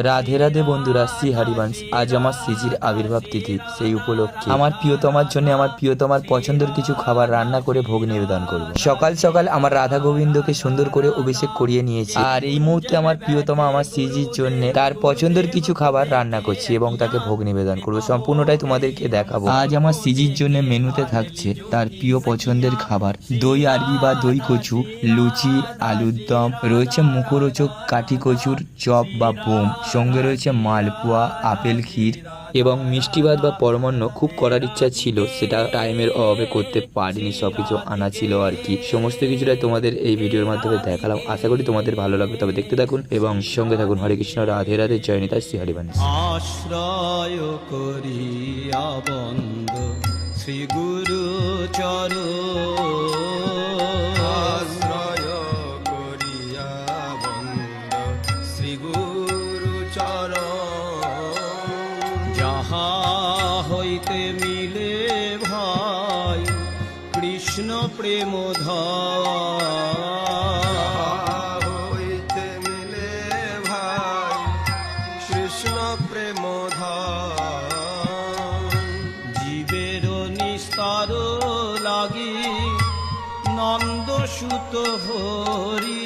রাধে রাধে বন্ধুরা, শ্রী হরিবংশ। আজ আমার শ্রীজির আবির্ভাব তিথি। সেই উপলক্ষে আমার প্রিয়তমার জন্য আমার প্রিয়তমার পছন্দের কিছু খাবার রান্না করে ভোগ নিবেদন করব। সকাল সকাল আমার রাধা গোবিন্দকে সুন্দর করে অভিষেক করিয়ে নিয়েছি, আর এই মুহূর্তে আমার প্রিয়তমা আমার শ্রীজির জন্য তার পছন্দের কিছু খাবার রান্না করছি এবং তাকে ভোগ নিবেদন করবো। সম্পূর্ণটাই তোমাদেরকে দেখাবো। আজ আমার শ্রীজির জন্য মেনুতে থাকছে তার প্রিয় পছন্দের খাবার: দই আরবি বা দই কচু, লুচি, আলুর দম, রয়েছে মুখরোচক কাঠি কচুর চপ বা বোম, সঙ্গে রয়েছে মালপোয়া, আপেল ক্ষীর এবং মিষ্টি ভাত বা পরমান্ন। খুব করার ইচ্ছা ছিল, সেটা টাইমের অভাবে করতে পারিনি। সবকিছু আনা ছিল আর কি। সমস্ত কিছুটাই তোমাদের এই ভিডিওর মাধ্যমে দেখালাম। আশা করি তোমাদের ভালো লাগবে। তবে দেখতে থাকুন এবং সঙ্গে থাকুন। হরে কৃষ্ণ, রাধে রাধে, জয় নিতাই, শ্রী হরিবংশ। আশ্রয় করিয়া বন্দ শ্রী গুরু যাহা হইতে মিলে ভাই কৃষ্ণ প্রেম হইতে মিলে ভাই কৃষ্ণ প্রেম জীবের নিস্তার লাগি নন্দ সুত হরি